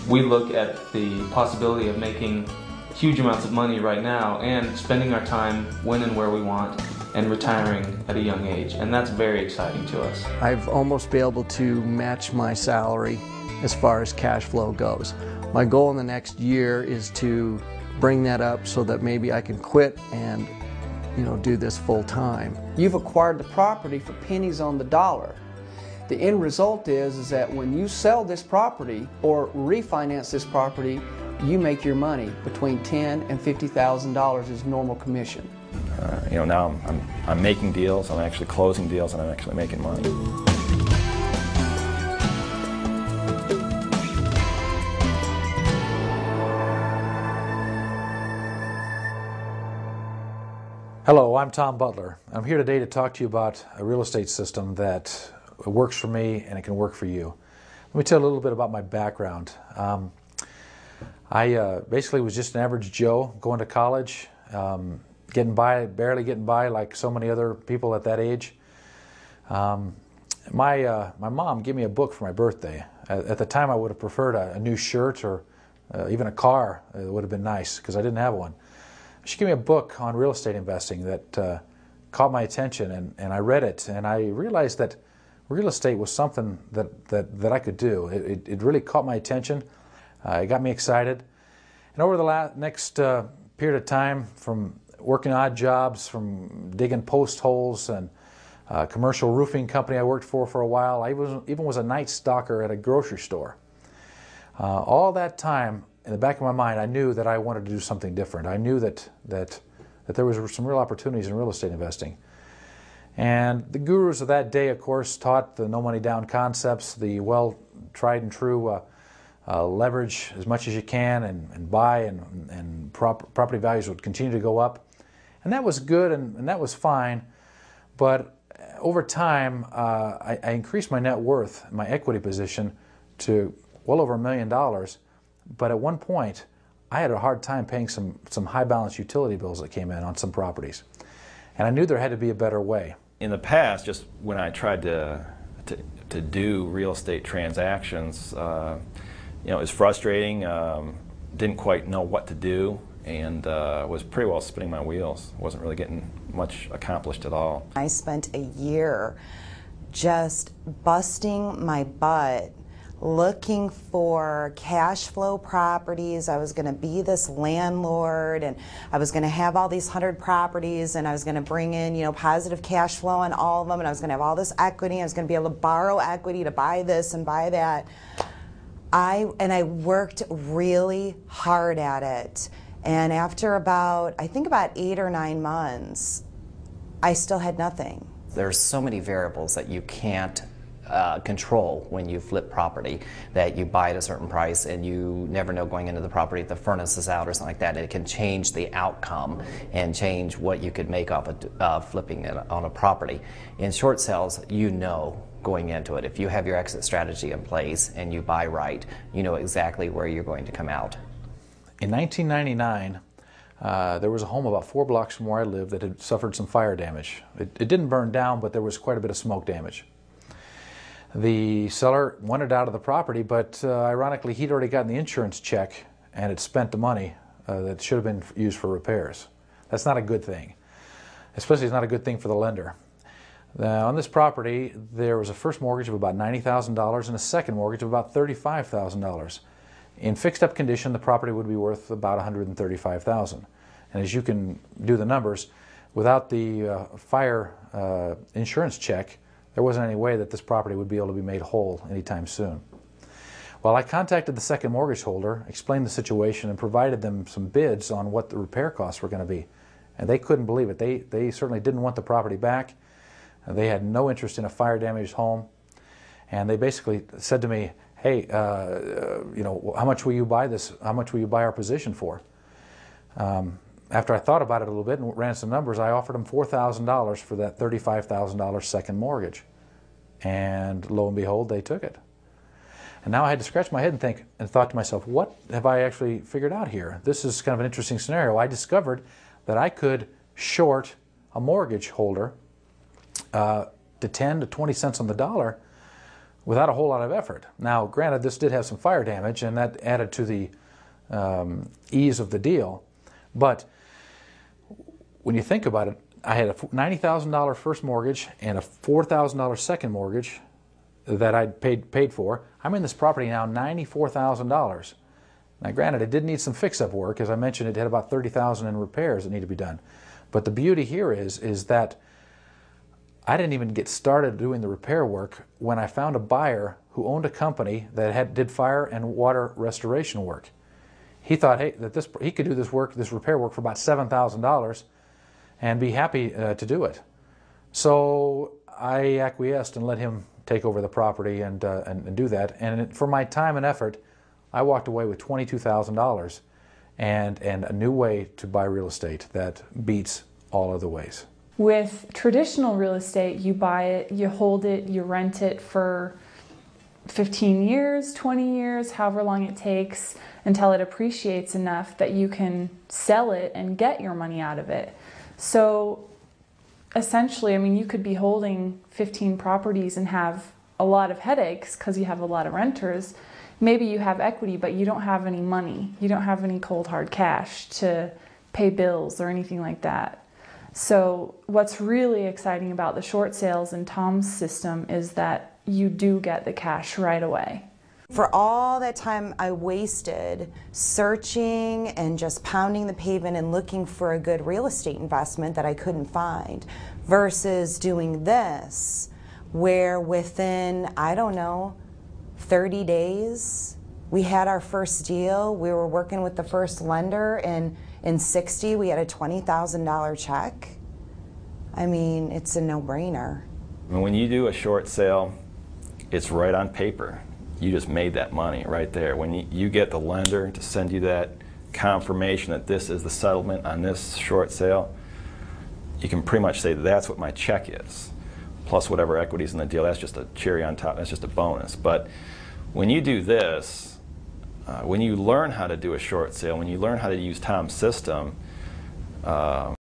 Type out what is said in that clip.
We look at the possibility of making huge amounts of money right now and spending our time when and where we want and retiring at a young age, and that's very exciting to us. I've almost been able to match my salary as far as cash flow goes. My goal in the next year is to bring that up so that maybe I can quit and do this full time. You've acquired the property for pennies on the dollar. The end result is that when you sell this property or refinance this property, you make your money between $10,000 and $50,000 as normal commission. Now I'm making deals, I'm actually closing deals, and I'm actually making money. Hello, I'm Tom Butler. I'm here today to talk to you about a real estate system that works for me and it can work for you. Let me tell you a little bit about my background. I basically was just an average Joe going to college, getting by, barely getting by like so many other people at that age. My mom gave me a book for my birthday. At the time I would have preferred a new shirt or even a car. It would have been nice because I didn't have one. She gave me a book on real estate investing that caught my attention, and I read it, and I realized that real estate was something that I could do. It really caught my attention. It got me excited. And over the next period of time, from working odd jobs, from digging post holes and a commercial roofing company I worked for a while, I even was a night stalker at a grocery store. All that time, in the back of my mind, I knew that I wanted to do something different. I knew that there was some real opportunities in real estate investing. And the gurus of that day, of course, taught the no money down concepts, the well tried and true leverage as much as you can and buy, and property values would continue to go up. And that was good and that was fine. But over time, I increased my net worth, my equity position, to well over $1 million. But at one point, I had a hard time paying some high balance utility bills that came in on some properties. And I knew there had to be a better way. In the past, just when I tried to do real estate transactions, it was frustrating, didn't quite know what to do, and was pretty well spinning my wheels. Wasn't really getting much accomplished at all. I spent a year just busting my butt looking for cash flow properties. I was going to be this landlord, and I was going to have all these 100 properties, and I was going to bring in, positive cash flow on all of them, and I was going to have all this equity. I was going to be able to borrow equity to buy this and buy that. I worked really hard at it, and after about 8 or 9 months, I still had nothing. There's so many variables that you can't control when you flip property, that you buy at a certain price and you never know going into the property if the furnace is out or something like that. It can change the outcome and change what you could make off of flipping it on a property. In short sales, going into it, if you have your exit strategy in place and you buy right, you know exactly where you're going to come out. In 1999, there was a home about 4 blocks from where I lived that had suffered some fire damage. It didn't burn down, but there was quite a bit of smoke damage. The seller wanted out of the property, but ironically, he'd already gotten the insurance check and had spent the money that should have been used for repairs. That's not a good thing. Especially it's not a good thing for the lender. On this property, there was a first mortgage of about $90,000 and a second mortgage of about $35,000. In fixed-up condition, the property would be worth about $135,000. And as you can do the numbers, without the fire insurance check, there wasn't any way that this property would be able to be made whole anytime soon. Well, I contacted the second mortgage holder, explained the situation, and provided them some bids on what the repair costs were going to be. And they couldn't believe it. They certainly didn't want the property back. They had no interest in a fire-damaged home. And they basically said to me, hey, how much will you buy this? How much will you buy our position for? After I thought about it a little bit and ran some numbers, I offered them $4,000 for that $35,000 second mortgage. And lo and behold, they took it. And now I had to scratch my head and thought to myself, what have I actually figured out here? This is kind of an interesting scenario. I discovered that I could short a mortgage holder to 10 to 20 cents on the dollar without a whole lot of effort. Now, granted, this did have some fire damage, and that added to the ease of the deal. But when you think about it, I had a $90,000 first mortgage and a $4,000 second mortgage that I'd paid for. I'm in this property now $94,000. Now, granted, it did need some fix-up work. As I mentioned, it had about $30,000 in repairs that need to be done. But the beauty here is that I didn't even get started doing the repair work when I found a buyer who owned a company that did fire and water restoration work. He thought, hey, that he could do this repair work for about $7,000 and be happy to do it. So I acquiesced and let him take over the property and do that. And for my time and effort, I walked away with $22,000 and a new way to buy real estate that beats all other ways. With traditional real estate, you buy it, you hold it, you rent it for 15 years, 20 years, however long it takes until it appreciates enough that you can sell it and get your money out of it. So essentially, I mean, you could be holding 15 properties and have a lot of headaches because you have a lot of renters. Maybe you have equity, but you don't have any money. You don't have any cold hard cash to pay bills or anything like that. So what's really exciting about the short sales in Tom's system is that you do get the cash right away. For all that time I wasted searching and just pounding the pavement and looking for a good real estate investment that I couldn't find, versus doing this, where within, I don't know, 30 days, we had our first deal. We were working with the first lender, and in 60, we had a $20,000 check. I mean, it's a no-brainer. When you do a short sale, it's right on paper. You just made that money right there. When you get the lender to send you that confirmation that this is the settlement on this short sale, you can pretty much say that's what my check is, plus whatever equity's in the deal. That's just a cherry on top. That's just a bonus. But when you do this, when you learn how to do a short sale, when you learn how to use Tom's system,